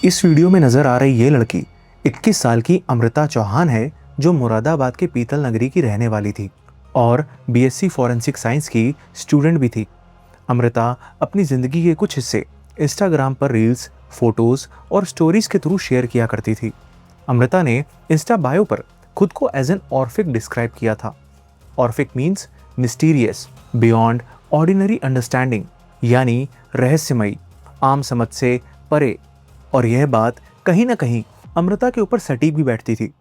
इस वीडियो में नजर आ रही ये लड़की 21 साल की अमृता चौहान है, जो मुरादाबाद के पीतल नगरी की रहने वाली थी और बीएससी फॉरेंसिक साइंस की स्टूडेंट भी थी। अमृता अपनी ज़िंदगी के कुछ हिस्से इंस्टाग्राम पर रील्स, फोटोज़ और स्टोरीज के थ्रू शेयर किया करती थी। अमृता ने इंस्टा बायो पर खुद को एज एन ऑर्फिक डिस्क्राइब किया था। Orphic means mysterious, beyond ordinary understanding, यानी रहस्यमयी, आम समझ से परे। और यह बात कहीं ना कहीं अमृता के ऊपर सटीक भी बैठती थी।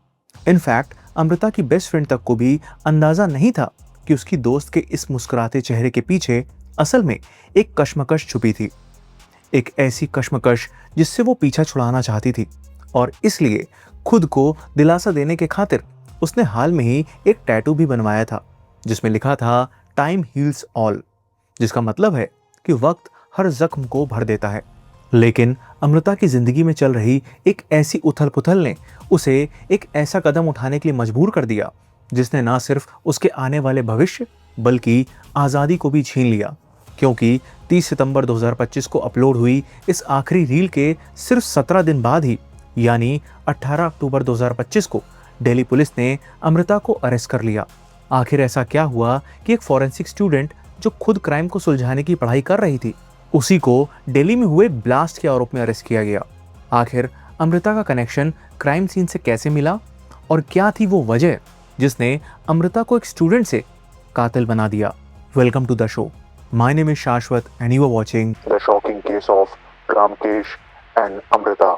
इनफैक्ट अमृता की बेस्ट फ्रेंड तक को भी अंदाजा नहीं था कि उसकी दोस्त के इस मुस्कुराते चेहरे के पीछे असल में एक कश्मकश छुपी थी। एक ऐसी कश्मकश जिससे वो पीछा छुड़ाना चाहती थी, और इसलिए खुद को दिलासा देने के खातिर उसने हाल में ही एक टैटू भी बनवाया था, जिसमें लिखा था टाइम हील्स ऑल, जिसका मतलब है कि वक्त हर जख्म को भर देता है। लेकिन अमृता की जिंदगी में चल रही एक ऐसी उथल पुथल ने उसे एक ऐसा कदम उठाने के लिए मजबूर कर दिया, जिसने ना सिर्फ उसके आने वाले भविष्य बल्कि आज़ादी को भी छीन लिया। क्योंकि 30 सितंबर 2025 को अपलोड हुई इस आखिरी रील के सिर्फ 17 दिन बाद ही, यानी 18 अक्टूबर 2025 को दिल्ली पुलिस ने अमृता को अरेस्ट कर लिया। आखिर ऐसा क्या हुआ कि एक फॉरेंसिक स्टूडेंट जो खुद क्राइम को सुलझाने की पढ़ाई कर रही थी, उसी को दिल्ली में हुए ब्लास्ट के आरोप में अरेस्ट किया गया। आखिर अमृता का कनेक्शन क्राइम सीन से कैसे मिला, और क्या थी वो वजह जिसने अमृता को एक स्टूडेंट से कातिल बना दिया? Welcome to the show. My name is Shashwat and you are watching The shocking case of Ramkesh and Amrita.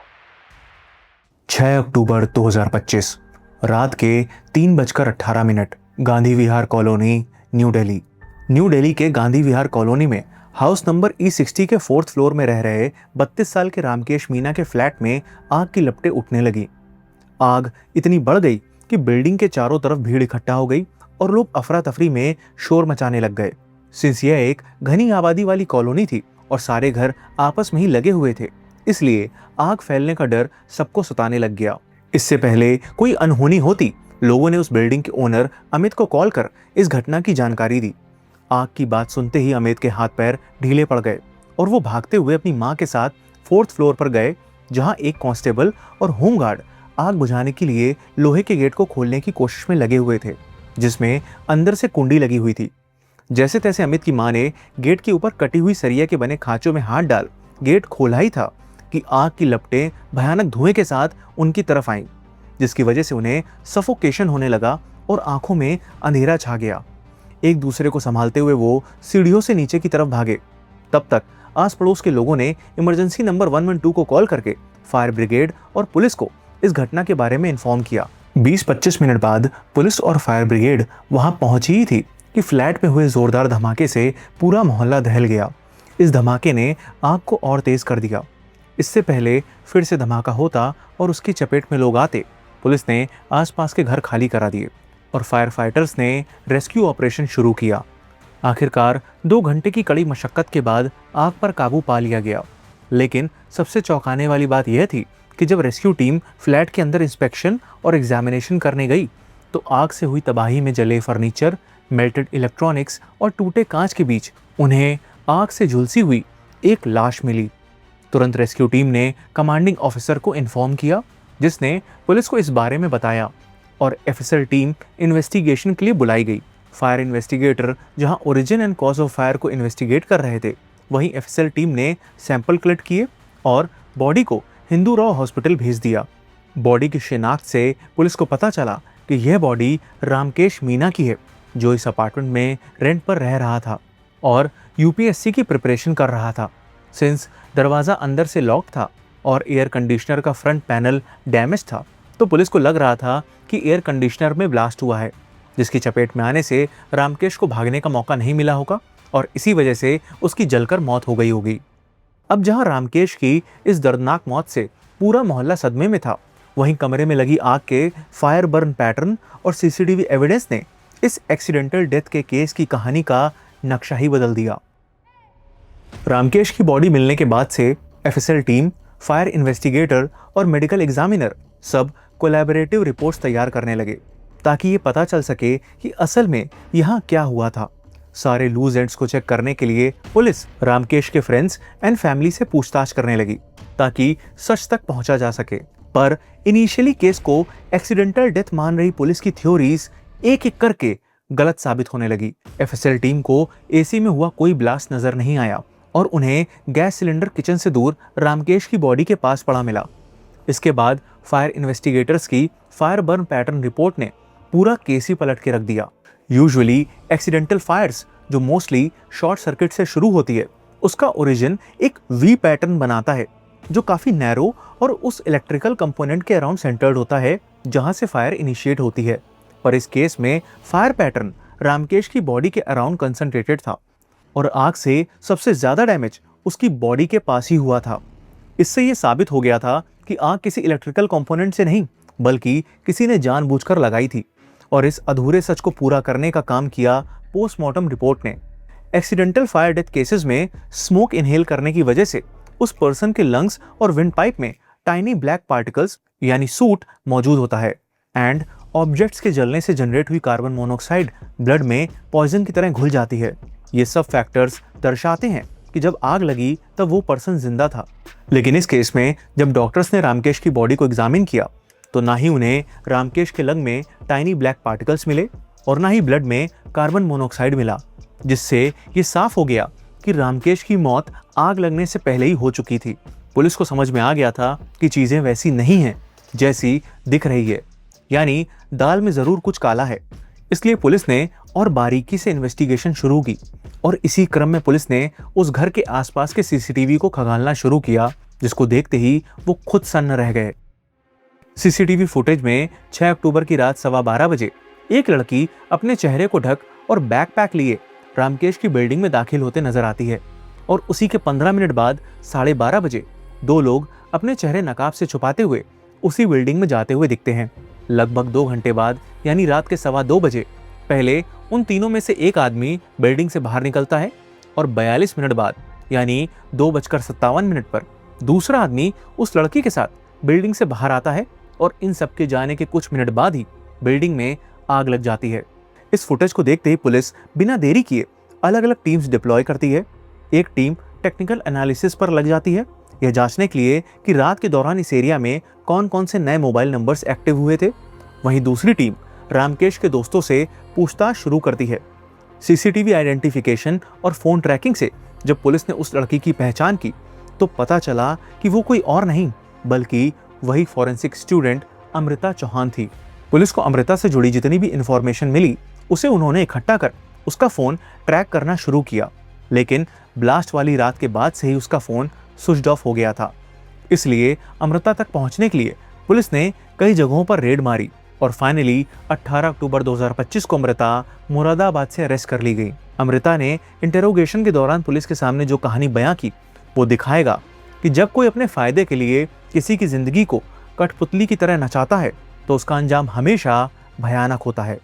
6 October 2025 रात के 3:18 Gandhi Vihar colony, New Delhi. New Delhi के गांधी विहार कॉलोनी में हाउस नंबर E60 के 4th फ्लोर में रह रहे 32 साल के रामकेश मीना के फ्लैट में आग की लपटें उठने लगी। आग इतनी बढ़ गई कि बिल्डिंग के चारों तरफ भीड़ इकट्ठा हो गई और लोग अफरा तफरी में शोर मचाने लग गए। सिंस यह एक घनी आबादी वाली कॉलोनी थी और सारे घर आपस में ही लगे हुए थे, इसलिए आग फैलने का डर सबको सताने लग गया। इससे पहले कोई अनहोनी होती, लोगों ने उस बिल्डिंग के ओनर अमित को कॉल कर इस घटना की जानकारी दी। आग की बात सुनते ही अमित के हाथ पैर ढीले पड़ गए और वो भागते हुए अपनी मां के साथ 4th फ्लोर पर गए, जहां एक कांस्टेबल और होमगार्ड आग बुझाने के लिए लोहे के गेट को खोलने की कोशिश में लगे हुए थे, जिसमें अंदर से कुंडी लगी हुई थी। जैसे तैसे अमित की मां ने गेट के ऊपर कटी हुई सरिया के बने खांचों में हाथ डाल गेट खोला ही था कि आग की लपटें भयानक धुएं के साथ उनकी तरफ आईं, जिसकी वजह से उन्हें सफोकेशन होने लगा और आंखों में अंधेरा छा गया। एक दूसरे को संभालते हुए वो सीढ़ियों से नीचे की तरफ भागे। तब तक आस पड़ोस के लोगों ने इमरजेंसी नंबर 112 को कॉल करके फायर ब्रिगेड और पुलिस को इस घटना के बारे में इन्फॉर्म किया। 20-25 मिनट बाद पुलिस और फायर ब्रिगेड वहां पहुंची ही थी कि फ्लैट में हुए जोरदार धमाके से पूरा मोहल्ला दहल गया। इस धमाके ने आग को और तेज कर दिया। इससे पहले फिर से धमाका होता और उसकी चपेट में लोग आते, पुलिस ने आसपास के घर खाली करा दिए और फायर फाइटर्स ने रेस्क्यू ऑपरेशन शुरू किया। आखिरकार 2 घंटे की कड़ी मशक्कत के बाद आग पर काबू पा लिया गया। लेकिन सबसे चौंकाने वाली बात यह थी कि जब रेस्क्यू टीम फ्लैट के अंदर इंस्पेक्शन और एग्जामिनेशन करने गई, तो आग से हुई तबाही में जले फर्नीचर, मेल्टेड इलेक्ट्रॉनिक्स और टूटे कांच के बीच उन्हें आग से झुलसी हुई एक लाश मिली। तुरंत रेस्क्यू टीम ने कमांडिंग ऑफिसर को इन्फॉर्म किया, जिसने पुलिस को इस बारे में बताया और एफएसएल टीम इन्वेस्टिगेशन के लिए बुलाई गई। फायर इन्वेस्टिगेटर जहां origin and cause of fire को इन्वेस्टिगेट कर रहे थे, वहीं एफएसएल टीम ने सैंपल कलेक्ट किए और बॉडी को हिंदू राव हॉस्पिटल भेज दिया। बॉडी की शिनाख्त से पुलिस को पता चला कि यह बॉडी रामकेश मीना की है, जो इस अपार्टमेंट में रेंट पर रह रहा था और यूपीएससी की प्रिपरेशन कर रहा था। सिंस दरवाज़ा अंदर से लॉक था और एयर कंडीशनर का फ्रंट पैनल डैमेज था, तो पुलिस को लग रहा था कि एयर कंडीशनर में ब्लास्ट हुआ है, जिसकी चपेट में आने से रामकेश को भागने का मौका नहीं मिला होगा और इसी वजह से उसकी जलकर मौत हो गई होगी। अब जहां रामकेश की इस दर्दनाक मौत से पूरा मोहल्ला सदमे में था, वहीं कमरे में लगी आग के फायर बर्न पैटर्न और सीसीटीवी एविडेंस ने इस एक्सीडेंटल डेथ के केस की कहानी का नक्शा ही बदल दिया। रामकेश की बॉडी मिलने के बाद से एफएसएल टीम, फायर इन्वेस्टिगेटर और मेडिकल एग्जामिनर सब कोलैबोरेटिव रिपोर्ट्स तैयार करने लगे, ताकि ये पता चल सके कि असल में यहाँ क्या हुआ था। सारे लूज एंड्स को चेक करने के लिए पुलिस रामकेश के फ्रेंड्स एंड फैमिली से पूछताछ करने लगी ताकि सच तक पहुंचा जा सके। पर इनिशियली केस को एक्सीडेंटल डेथ मान रही पुलिस की थ्योरीज एक एक करके गलत साबित होने लगी। एफएसएल टीम को एसी में हुआ कोई ब्लास्ट नजर नहीं आया और उन्हें गैस सिलेंडर किचन से दूर रामकेश की बॉडी के पास पड़ा मिला। इसके बाद फायर इन्वेस्टिगेटर्स की फायर बर्न पैटर्न रिपोर्ट ने पूरा केस ही पलट के रख दिया। यूजुअली एक्सीडेंटल फायर्स जो मोस्टली शॉर्ट सर्किट से शुरू होती है, उसका ओरिजिन एक वी पैटर्न बनाता है जो काफी नैरो और उस इलेक्ट्रिकल कंपोनेंट के अराउंड सेंटर्ड होता है जहां से फायर इनिशिएट होती है। पर इस केस में फायर पैटर्न रामकेश की बॉडी के अराउंड कंसंट्रेटेड था और आग से सबसे ज्यादा डैमेज उसकी बॉडी के पास ही हुआ था। इससे यह साबित हो गया था कि आग किसी इलेक्ट्रिकल कंपोनेंट से नहीं बल्कि किसी ने जानबूझकर लगाई थी और इस अधूरे सच को पूरा करने का काम किया पोस्टमार्टम रिपोर्ट ने। एक्सीडेंटल फायर डेथ केसेस में स्मोक इनहेल करने की वजह से उस पर्सन के लंग्स और विंड पाइप में टाइनी ब्लैक पार्टिकल्स यानी सूट मौजूद होता है एंड ऑब्जेक्ट्स के जलने से जनरेट हुई कार्बन मोनोऑक्साइड ब्लड में पॉइजन की तरह घुल जाती है। ये सब फैक्टर्स दर्शाते हैं कि जब आग लगी तब वो पर्सन जिंदा था। लेकिन इस केस में जब डॉक्टर्स ने रामकेश की बॉडी को एग्जामिन किया तो ना ही उन्हें रामकेश के लंग में टाइनी ब्लैक पार्टिकल्स मिले और ना ही ब्लड में कार्बन मोनोऑक्साइड मिला, जिससे ये साफ हो गया कि रामकेश की मौत आग लगने से पहले ही हो चुकी थी। पुलिस को समझ में आ गया था कि चीजें वैसी नहीं हैं जैसी दिख रही है, यानी दाल में जरूर कुछ काला है। इसलिए पुलिस ने और बारीकी से इन्वेस्टिगेशन शुरू की और इसी क्रम में पुलिस ने उस घर के आसपास के सीसीटीवी को खंगालना शुरू किया, जिसको देखते ही वो खुद सन्न रह गए। सीसीटीवी फुटेज में 6 अक्टूबर की रात 12:15 बजे एक लड़की अपने चेहरे को ढक और बैकपैक लिए रामकेश की बिल्डिंग में दाखिल होते नजर आती है और उसी के 15 मिनट बाद 12:30 बजे 2 लोग अपने चेहरे नकाब से छुपाते हुए उसी बिल्डिंग में जाते हुए दिखते हैं। लगभग 2 घंटे बाद यानी रात के 2:15 बजे पहले उन तीनों में से एक आदमी बिल्डिंग से बाहर निकलता है और 42 मिनट बाद यानी 2:57 पर दूसरा आदमी उस लड़की के साथ बिल्डिंग से बाहर आता है और इन सबके जाने के कुछ मिनट बाद ही बिल्डिंग में आग लग जाती है। इस फुटेज को देखते ही पुलिस बिना देरी किए अलग अलग टीम्स डिप्लॉय करती है। एक टीम टेक्निकल एनालिसिस पर लग जाती है, यह जांचने के लिए कि रात के दौरान इस एरिया में कौन कौन से नए मोबाइल नंबर्स एक्टिव हुए थे। वहीं दूसरी टीम रामकेश के दोस्तों से पूछताछ शुरू करती है। सीसीटीवी आइडेंटिफिकेशन और फोन ट्रैकिंग से जब पुलिस ने उस लड़की की पहचान की तो पता चला कि वो कोई और नहीं बल्कि वही फॉरेंसिक स्टूडेंट अमृता चौहान थी। पुलिस को अमृता से जुड़ी जितनी भी इंफॉर्मेशन मिली उसे उन्होंने इकट्ठा कर उसका फोन ट्रैक करना शुरू किया, लेकिन ब्लास्ट वाली रात के बाद से ही उसका फोन स्विच ऑफ हो गया था। इसलिए अमृता तक पहुंचने के लिए पुलिस ने कई जगहों पर रेड मारी और फाइनली 18 अक्टूबर 2025 को अमृता मुरादाबाद से अरेस्ट कर ली गई। अमृता ने इंटेरोगेशन के दौरान पुलिस के सामने जो कहानी बयां की वो दिखाएगा कि जब कोई अपने फायदे के लिए किसी की जिंदगी को कठपुतली की तरह नचाता है तो उसका अंजाम हमेशा भयानक होता है।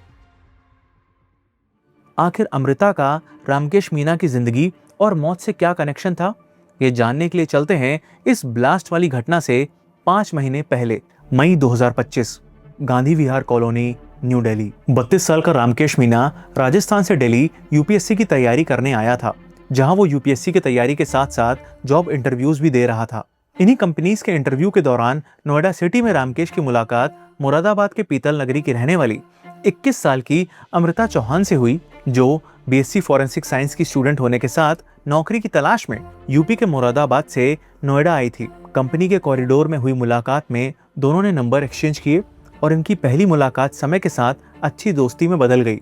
आखिर अमृता का रामकेश मीना की जिंदगी और मौत से क्या कनेक्शन था, ये जानने के लिए चलते हैं इस ब्लास्ट वाली घटना से 5 महीने पहले। मई 2025, गांधी विहार कॉलोनी, न्यू दिल्ली। 32 साल का रामकेश मीना राजस्थान से दिल्ली यूपीएससी की तैयारी करने आया था, जहां वो यूपीएससी की तैयारी के साथ साथ जॉब इंटरव्यूज भी दे रहा था। इन्हीं कंपनीज के इंटरव्यू के दौरान नोएडा सिटी में रामकेश की मुलाकात मुरादाबाद के पीतल नगरी की रहने वाली 21 साल की अमृता चौहान से हुई, जो बीएससी फॉरेंसिक साइंस की स्टूडेंट होने के साथ नौकरी की तलाश में यूपी के मुरादाबाद से नोएडा आई थी। कंपनी के कॉरिडोर में हुई मुलाकात में दोनों ने नंबर एक्सचेंज किए और इनकी पहली मुलाकात समय के साथ अच्छी दोस्ती में बदल गई।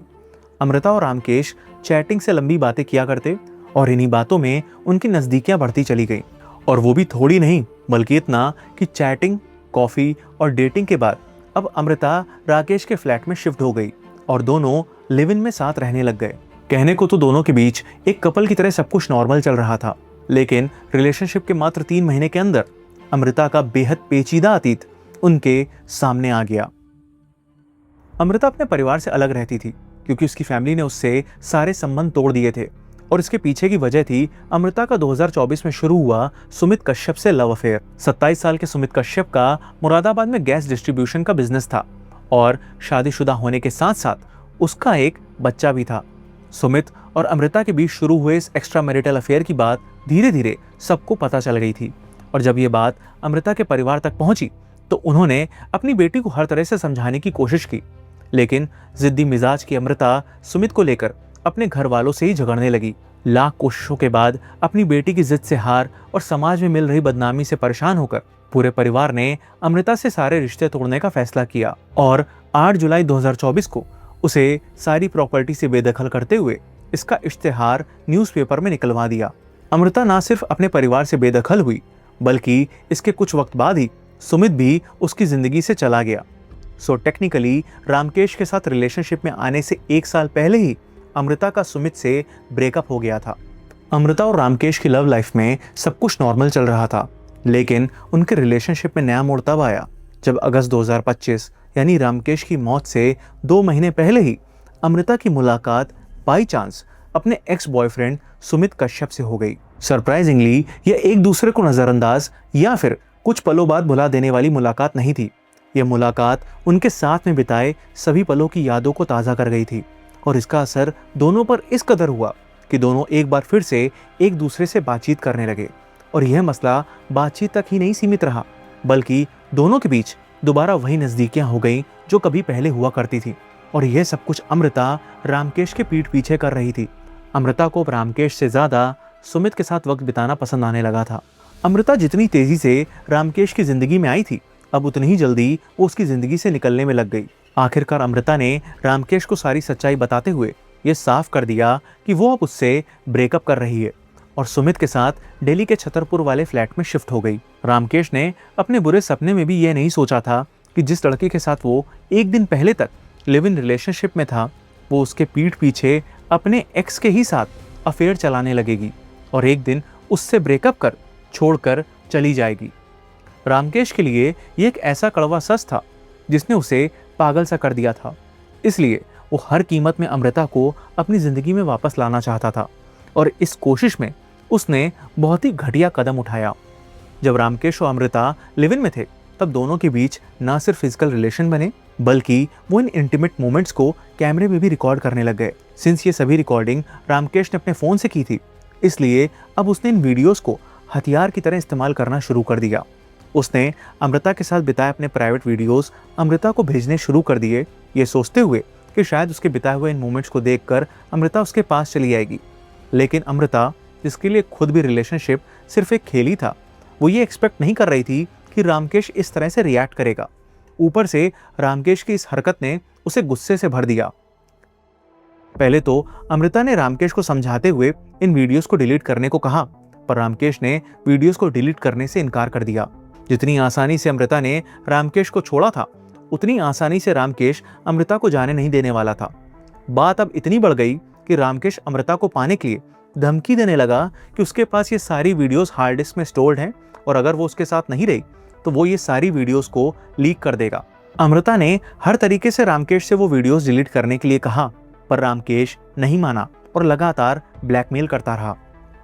अमृता और रामकेश चैटिंग से लंबी बातें किया करते और इन्हीं बातों में उनकी नजदीकियां बढ़ती चली गई, और वो भी थोड़ी नहीं बल्कि इतना कि चैटिंग, कॉफी और डेटिंग के बाद अब अमृता राकेश के फ्लैट में शिफ्ट हो गई और दोनों लिव इन में साथ रहने लग गए। कहने को तो दोनों के बीच एक कपल की तरह सब कुछ नॉर्मल चल रहा था, लेकिन रिलेशनशिप के मात्र 3 महीने के अंदर अमृता का बेहद पेचीदा अतीत उनके सामने आ गया। अमृता अपने परिवार से अलग रहती थी क्योंकि उसकी फैमिली ने उससे सारे संबंध तोड़ दिए थे, और इसके पीछे की वजह थी अमृता का 2024 में शुरू हुआ सुमित कश्यप से लव अफेयर। 27 साल के सुमित कश्यप का मुरादाबाद में गैस डिस्ट्रीब्यूशन का बिजनेस था और शादीशुदा होने के साथ साथ उसका एक बच्चा भी था। सुमित और अमृता के बीच शुरू हुए इस एक्स्ट्रा मैरिटल अफेयर की बात धीरे धीरे सबको पता चल गई थी। और जब ये बात अमृता के परिवार तक पहुंची तो उन्होंने अपनी बेटी को हर तरह से समझाने की कोशिश की, लेकिन जिद्दी मिजाज की अमृता सुमित को लेकर अपने घर वालों से ही झगड़ने लगी। लाख कोशिशों के बाद अपनी बेटी की जिद से हार और समाज में मिल रही बदनामी से परेशान होकर पूरे परिवार ने अमृता से सारे रिश्ते तोड़ने का फैसला किया और 8 जुलाई 2024 को उसे सारी प्रॉपर्टी से बेदखल करते हुए इसका इश्तेहार न्यूज़पेपर में निकलवा दिया। अमृता ना सिर्फ अपने परिवार से बेदखल हुई, बल्कि इसके कुछ वक्त बाद ही सुमित भी उसकी जिंदगी से चला गया। सो टेक्निकली रामकेश के साथ रिलेशनशिप में आने से 1 साल पहले ही अमृता का सुमित से ब्रेकअप हो गया था। अमृता और रामकेश की लव लाइफ में सब कुछ नॉर्मल चल रहा था, लेकिन उनके रिलेशनशिप में नया मोड़ तब आया जब अगस्त 2025 यानी रामकेश की मौत से 2 महीने पहले ही अमृता की मुलाकात बाई चांस अपने एक्स बॉयफ्रेंड सुमित कश्यप से हो गई। सरप्राइजिंगली यह एक दूसरे को नजरअंदाज या फिर कुछ पलों बाद भुला देने वाली मुलाकात नहीं थी। यह मुलाकात उनके साथ में बिताए सभी पलों की यादों को ताज़ा कर गई थी और इसका असर दोनों पर इस कदर हुआ कि दोनों एक बार फिर से एक दूसरे से बातचीत करने लगे। और यह मसला बातचीत तक ही नहीं सीमित रहा, बल्कि दोनों के बीच दोबारा वही नज़दीकियां हो गईं जो कभी पहले हुआ करती थी। और यह सब कुछ अमृता रामकेश के पीठ पीछे कर रही थी। अमृता को रामकेश से ज़्यादा सुमित के साथ वक्त बिताना पसंद आने लगा था। अमृता जितनी तेजी से रामकेश की जिंदगी में आई थी, अब उतनी ही जल्दी वो उसकी जिंदगी से निकलने में लग गई। आखिरकार अमृता ने रामकेश को सारी सच्चाई बताते हुए ये साफ कर दिया कि वो अब उससे ब्रेकअप कर रही है और सुमित के साथ दिल्ली के छतरपुर वाले फ्लैट में शिफ्ट हो गई। रामकेश ने अपने बुरे सपने में भी ये नहीं सोचा था कि जिस लड़के के साथ वो एक दिन पहले तक लिव इन रिलेशनशिप में था, वो उसके पीठ पीछे अपने एक्स के ही साथ अफेयर चलाने लगेगी और एक दिन उससे ब्रेकअप कर छोड़कर चली जाएगी। रामकेश के लिए ये एक ऐसा कड़वा सच था जिसने उसे पागल सा कर दिया था। इसलिए वो हर कीमत में अमृता को अपनी ज़िंदगी में वापस लाना चाहता था और इस कोशिश में उसने बहुत ही घटिया कदम उठाया। जब रामकेश और अमृता लिव इन में थे तब दोनों के बीच ना सिर्फ फिजिकल रिलेशन बने, बल्कि वो इन इंटीमेट मोमेंट्स को कैमरे में भी रिकॉर्ड करने लग गए। सिंस ये सभी रिकॉर्डिंग रामकेश ने अपने फ़ोन से की थी, इसलिए अब उसने इन वीडियोस को हथियार की तरह इस्तेमाल करना शुरू कर दिया। उसने अमृता के साथ बिताए अपने प्राइवेट वीडियोस अमृता को भेजने शुरू कर दिए, ये सोचते हुए कि शायद उसके बिताए हुए इन मोमेंट्स को देखकर अमृता उसके पास चली आएगी। लेकिन अमृता, जिसके लिए खुद भी रिलेशनशिप सिर्फ एक खेल ही था, वो ये एक्सपेक्ट नहीं कर रही थी कि रामकेश इस तरह से रिएक्ट करेगा। ऊपर से रामकेश की इस हरकत ने उसे गुस्से से भर दिया। पहले तो अमृता ने रामकेश को समझाते हुए इन वीडियोस को डिलीट करने को कहा, पर रामकेश ने वीडियोस को डिलीट करने से इनकार कर दिया। जितनी आसानी से अमृता ने रामकेश को छोड़ा था, उतनी आसानी से रामकेश अमृता को जाने नहीं देने वाला था। बात अब इतनी बढ़ गई कि रामकेश अमृता को पाने के लिए धमकी देने लगा कि उसके पास ये सारी वीडियोस हार्ड डिस्क में स्टोर्ड हैं और अगर वो उसके साथ नहीं रही तो वो ये सारी वीडियोस को लीक कर देगा। अमृता ने हर तरीके से रामकेश से वो वीडियोस डिलीट करने के लिए कहा, पर रामकेश नहीं माना और लगातार ब्लैकमेल करता रहा।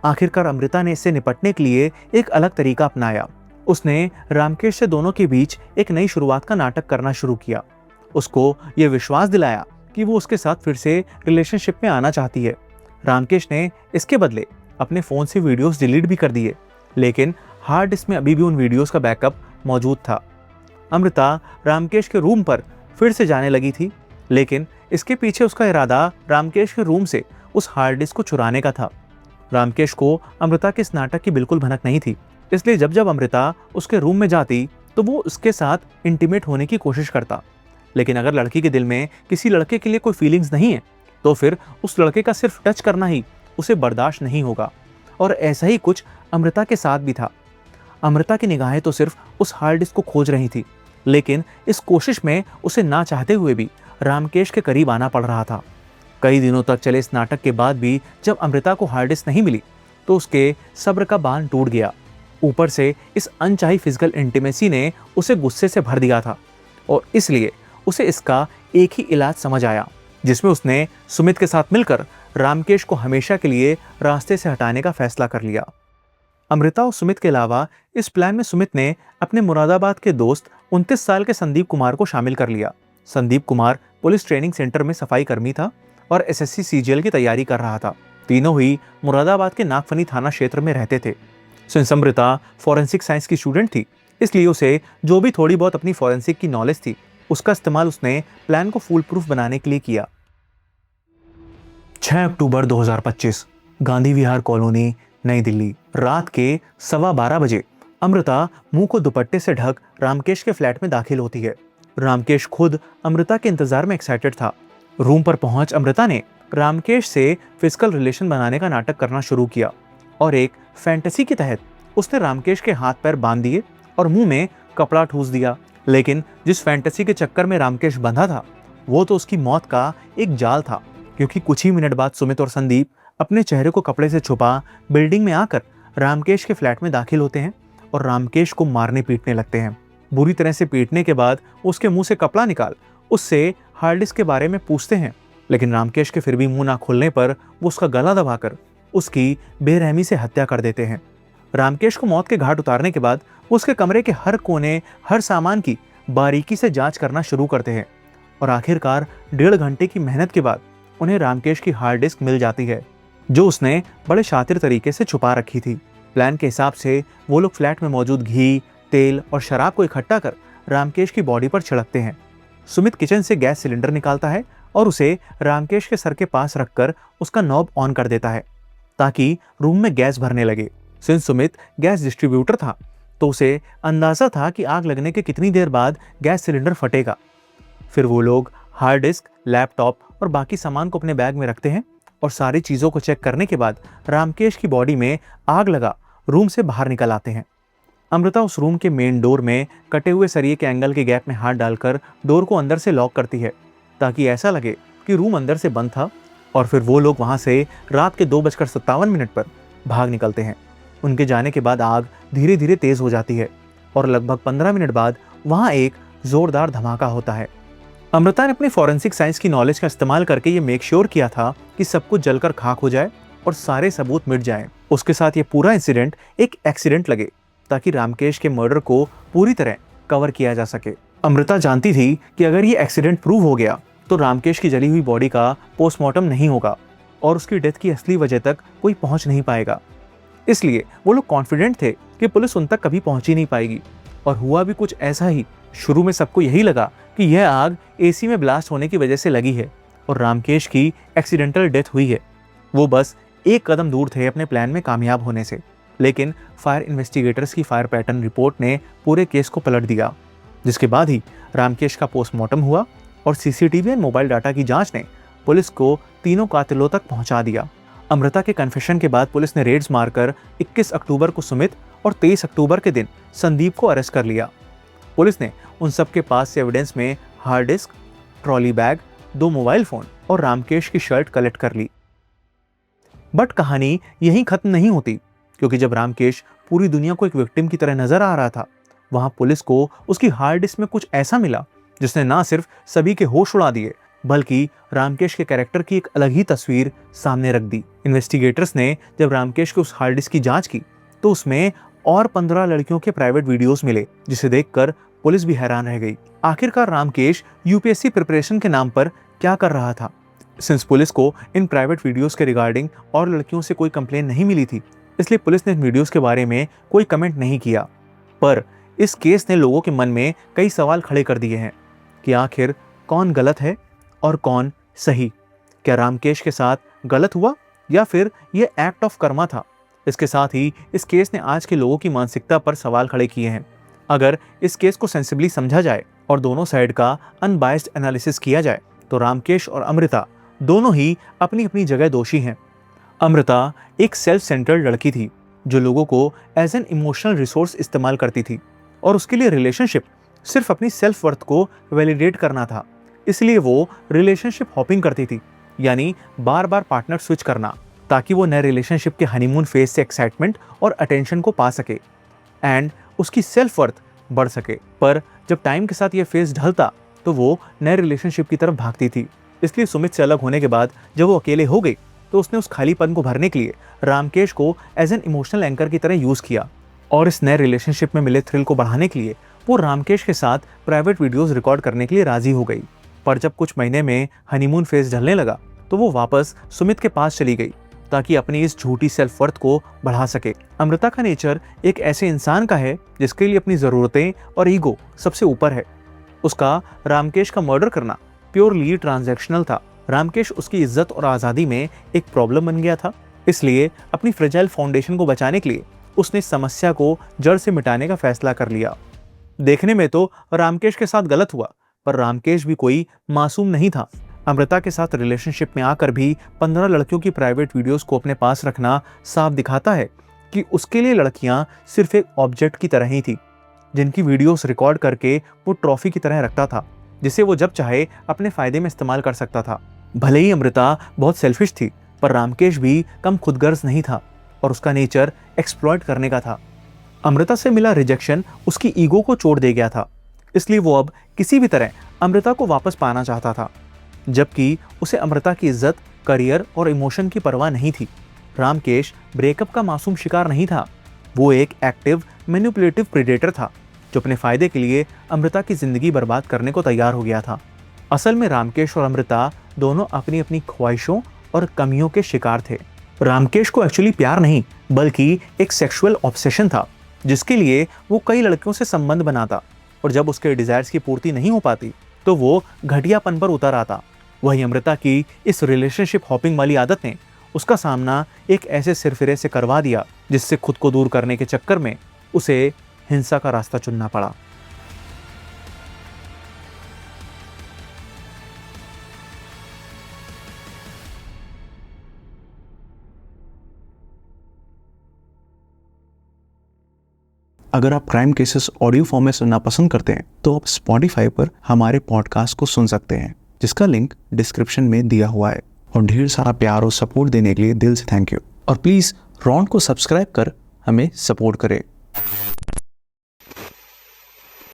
आखिरकार अमृता ने इससे निपटने के लिए एक अलग तरीका अपनाया। उसने रामकेश से दोनों के बीच एक नई शुरुआत का नाटक करना शुरू किया। उसको ये विश्वास दिलाया कि वो उसके साथ फिर से रिलेशनशिप में आना चाहती है। रामकेश ने इसके बदले अपने फ़ोन से वीडियोस डिलीट भी कर दिए, लेकिन हार्ड डिस्क में अभी भी उन वीडियोस का बैकअप मौजूद था। अमृता रामकेश के रूम पर फिर से जाने लगी थी, लेकिन इसके पीछे उसका इरादा रामकेश के रूम से उस हार्ड डिस्क को चुराने का था। रामकेश को अमृता के इस नाटक की बिल्कुल भनक नहीं थी, इसलिए जब जब अमृता उसके रूम में जाती तो वो उसके साथ इंटीमेट होने की कोशिश करता। लेकिन अगर लड़की के दिल में किसी लड़के के लिए कोई फीलिंग्स नहीं है तो फिर उस लड़के का सिर्फ टच करना ही उसे बर्दाश्त नहीं होगा। और ऐसा ही कुछ अमृता के साथ भी था। अमृता की निगाहें तो सिर्फ उस हार्ड डिस्क को खोज रही थी, लेकिन इस कोशिश में उसे ना चाहते हुए भी रामकेश के करीब आना पड़ रहा था। कई दिनों तक चले इस नाटक के बाद भी जब अमृता को हार्ड डिस्क नहीं मिली तो उसके सब्र का बांध टूट गया। ऊपर से इस अनचाही फिजिकल इंटीमेसी ने उसे गुस्से से भर दिया था और इसलिए उसे इसका एक ही इलाज समझ आया, जिसमें उसने सुमित के साथ मिलकर रामकेश को हमेशा के लिए रास्ते से हटाने का फैसला कर लिया। अमृता और सुमित के अलावा इस प्लान में सुमित ने अपने मुरादाबाद के दोस्त 29 साल के संदीप कुमार को शामिल कर लिया। Sandeep Kumar police training centre में सफाई कर्मी था और एसएससी सीजीएल की तैयारी कर रहा था। तीनों ही मुरादाबाद के नागफनी थाना क्षेत्र में रहते थे। सिंस अमृता फॉरेंसिक साइंस की स्टूडेंट थी, इसलिए उसे जो भी थोड़ी बहुत अपनी फॉरेंसिक की नॉलेज थी उसका इस्तेमाल उसने प्लान को फूल प्रूफ बनाने के लिए किया। 6 अक्टूबर 2025, गांधी विहार कॉलोनी, नई दिल्ली। रात के 12:15 बजे अमृता मुंह को दुपट्टे से ढक रामकेश के फ्लैट में दाखिल होती है। रामकेश खुद अमृता के इंतजार में एक्साइटेड था। रूम पर पहुंच अमृता ने रामकेश से फिजिकल रिलेशन बनाने का नाटक करना शुरू किया और एक फैंटेसी के तहत उसने रामकेश के हाथ पैर बांध दिए और मुंह में कपड़ा ठूस दिया। लेकिन जिस फैंटेसी के चक्कर में रामकेश बंधा था वो तो उसकी मौत का एक जाल था, क्योंकि कुछ ही मिनट बाद सुमित और संदीप अपने चेहरे को कपड़े से छुपा बिल्डिंग में आकर रामकेश के फ्लैट में दाखिल होते हैं और रामकेश को मारने पीटने लगते हैं। बुरी तरह से पीटने के बाद उसके मुंह से कपड़ा निकाल उससे हार्ड डिस्क के बारे में पूछते हैं, लेकिन रामकेश के फिर भी मुंह ना खोलने पर वो उसका गला दबाकर उसकी बेरहमी से हत्या कर देते हैं। रामकेश को मौत के घाट उतारने के बाद उसके कमरे के हर कोने, हर सामान की बारीकी से जांच करना शुरू करते हैं और आखिरकार 1.5 घंटे की मेहनत के बाद उन्हें रामकेश की हार्ड डिस्क मिल जाती है, जो उसने बड़े शातिर तरीके से छुपा रखी थी। प्लान के हिसाब से वो लोग फ्लैट में मौजूद घी, तेल और शराब को इकट्ठा कर रामकेश की बॉडी पर छिड़कते हैं। सुमित किचन से गैस सिलेंडर निकालता है और उसे रामकेश के सर के पास रखकर उसका नॉब ऑन कर देता है ताकि रूम में गैस भरने लगे। सिंस सुमित गैस डिस्ट्रीब्यूटर था तो उसे अंदाजा था कि आग लगने के कितनी देर बाद गैस सिलेंडर फटेगा। फिर वो लोग हार्ड डिस्क, लैपटॉप और बाकी सामान को अपने बैग में रखते हैं और सारी चीज़ों को चेक करने के बाद रामकेश की बॉडी में आग लगा रूम से बाहर निकल आते हैं। अमृता उस रूम के मेन डोर में कटे हुए सरिये के एंगल के गैप में हाथ डालकर डोर को अंदर से लॉक करती है ताकि ऐसा लगे कि रूम अंदर से बंद था, और फिर वो लोग वहाँ से रात के 2:57 पर भाग निकलते हैं। उनके जाने के बाद आग धीरे धीरे तेज हो जाती है और लगभग 15 मिनट बाद वहाँ एक जोरदार धमाका होता है। अमृता ने अपनी फॉरेंसिक साइंस की नॉलेज का इस्तेमाल करके ये मेक श्योर किया था कि सब कुछ जलकर खाक हो जाए और सारे सबूत मिट जाएं। उसके साथ ये पूरा इंसिडेंट एक एक्सीडेंट लगे ताकि रामकेश के मर्डर को पूरी तरह कवर किया जा सके। अमृता जानती थी कि अगर ये एक्सीडेंट प्रूव हो गया तो रामकेश की जली हुई बॉडी का पोस्टमार्टम नहीं होगा और उसकी डेथ की असली वजह तक कोई पहुंच नहीं पाएगा। इसलिए वो लोग कॉन्फिडेंट थे कि पुलिस उन तक कभी पहुंच ही नहीं पाएगी। और हुआ भी कुछ ऐसा ही। शुरू में सबको यही लगा कि यह आग एसी में ब्लास्ट होने की वजह से लगी है और रामकेश की एक्सीडेंटल डेथ हुई है। वो बस एक कदम दूर थे अपने प्लान में कामयाब होने से, लेकिन फायर इन्वेस्टिगेटर्स की फायर पैटर्न रिपोर्ट ने पूरे केस को पलट दिया, जिसके बाद ही रामकेश का पोस्टमार्टम हुआ और सीसीटीवी और मोबाइल डाटा की जांच ने पुलिस को तीनों कातिलों तक पहुंचा दिया। अमृता के कन्फेशन के बाद पुलिस ने रेड्स मारकर 21 अक्टूबर को सुमित और 23 अक्टूबर के दिन संदीप को अरेस्ट कर लिया। पुलिस ने उन सब के पास से एविडेंस में hard disk, trolley bag, 2 mobile phone और रामकेश की शर्ट कलेक्ट कर ली। बट कहानी यहीं खत्म नहीं होती, क्योंकि जब रामकेश पूरी दुनिया को एक विक्टिम की तरह नजर आ रहा था, वहां पुलिस को उसकी हार्ड डिस्क में कुछ ऐसा मिला जिसने ना सिर्फ सभी के होश उड़ा दिए, बल्कि रामकेश के कैरेक्टर की एक अलग ही तस्वीर सामने रख दी। इन्वेस्टिगेटर्स ने जब रामकेश के उस हार्ड डिस्क की जांच की तो उसमें और 15 लड़कियों के प्राइवेट वीडियोस मिले, जिसे देखकर पुलिस भी हैरान रह गई। आखिरकार रामकेश यूपीएससी प्रिपरेशन के नाम पर क्या कर रहा था? सिंस पुलिस को इन प्राइवेट वीडियोस के रिगार्डिंग और लड़कियों से कोई कंप्लेन नहीं मिली थी, इसलिए पुलिस ने इन वीडियोस के बारे में कोई कमेंट नहीं किया। पर इस केस ने लोगों के मन में कई सवाल खड़े कर दिए हैं कि आखिर कौन गलत है और कौन सही। क्या रामकेश के साथ गलत हुआ या फिर यह एक्ट ऑफ कर्मा था? इसके साथ ही इस केस ने आज के लोगों की मानसिकता पर सवाल खड़े किए हैं। अगर इस केस को सेंसिबली समझा जाए और दोनों साइड का अनबायस्ड एनालिसिस किया जाए तो रामकेश और अमृता दोनों ही अपनी अपनी जगह दोषी हैं। अमृता एक सेल्फ सेंटर्ड लड़की थी जो लोगों को एज एन इमोशनल रिसोर्स इस्तेमाल करती थी और उसके लिए रिलेशनशिप सिर्फ अपनी सेल्फ वर्थ को वैलिडेट करना था। इसलिए वो रिलेशनशिप हॉपिंग करती थी, यानी बार बार पार्टनर स्विच करना, ताकि वो नए रिलेशनशिप के हनीमून फेज से एक्साइटमेंट और अटेंशन को पा सके एंड उसकी सेल्फ वर्थ बढ़ सके। पर जब टाइम के साथ ये फेज ढलता तो वो नए रिलेशनशिप की तरफ भागती थी। इसलिए सुमित से अलग होने के बाद जब वो अकेले हो गई तो उसने उस खालीपन को भरने के लिए रामकेश को एज एन इमोशनल एंकर की तरह यूज किया और इस नए रिलेशनशिप में मिले थ्रिल को बढ़ाने के लिए वो रामकेश के साथ प्राइवेट वीडियोस रिकॉर्ड करने के लिए राजी हो गई। पर जब कुछ महीने में हनीमून फेज ढलने लगा तो वो वापस सुमित के पास चली गई ताकि अपनी इस झूठी सेल्फ वर्थ को बढ़ा सके। अमृता का नेचर एक ऐसे इंसान का है जिसके लिए अपनी ज़रूरतें और ईगो सबसे ऊपर है। उसका रामकेश का मर्डर करना प्योरली ट्रांजैक्शनल था। रामकेश उसकी इज्जत और आज़ादी में एक प्रॉब्लम बन गया था, इसलिए अपनी फ्रेजाइल फाउंडेशन को बचाने के लिए उसने इस समस्या को जड़ से मिटाने का फैसला कर लिया। देखने में तो रामकेश के साथ गलत हुआ, पर रामकेश भी कोई मासूम नहीं था। अमृता के साथ रिलेशनशिप में आकर भी 15 लड़कियों की प्राइवेट वीडियोस को अपने पास रखना साफ दिखाता है कि उसके लिए लड़कियां सिर्फ एक ऑब्जेक्ट की तरह ही थी, जिनकी वीडियोस रिकॉर्ड करके वो ट्रॉफी की तरह रखता था, जिसे वो जब चाहे अपने फायदे में इस्तेमाल कर सकता था। भले ही अमृता बहुत सेल्फिश थी, पर रामकेश भी कम खुदगर्ज नहीं था और उसका नेचर एक्सप्लॉइट करने का था। अमृता से मिला रिजेक्शन उसकी ईगो को चोट दे गया था, इसलिए वो अब किसी भी तरह अमृता को वापस पाना चाहता था, जबकि उसे अमृता की इज्जत, करियर और इमोशन की परवाह नहीं थी। रामकेश ब्रेकअप का मासूम शिकार नहीं था, वो एक एक्टिव मैनिपुलेटिव प्रेडेटर था जो अपने फायदे के लिए अमृता की जिंदगी बर्बाद करने को तैयार हो गया था। असल में रामकेश और अमृता दोनों अपनी अपनी ख्वाहिशों और कमियों के शिकार थे। रामकेश को एक्चुअली प्यार नहीं बल्कि एक सेक्सुअल ऑब्सेशन था, जिसके लिए वो कई लड़कियों से संबंध बनाता और जब उसके डिजायर्स की पूर्ति नहीं हो पाती तो वो घटियापन पर उतर आता। वही अमृता की इस रिलेशनशिप हॉपिंग वाली आदत ने उसका सामना एक ऐसे सिरफिरे से करवा दिया जिससे खुद को दूर करने के चक्कर में उसे हिंसा का रास्ता चुनना पड़ा। अगर आप क्राइम केसेस ऑडियो फॉर्म में सुनना पसंद करते हैं तो आप स्पॉटिफाई पर हमारे पॉडकास्ट को सुन सकते हैं, जिसका लिंक डिस्क्रिप्शन में दिया हुआ है। और ढेर सारा प्यार और सपोर्ट देने के लिए दिल से थैंक यू। और प्लीज़ रॉन को सब्सक्राइब कर हमें सपोर्ट करें।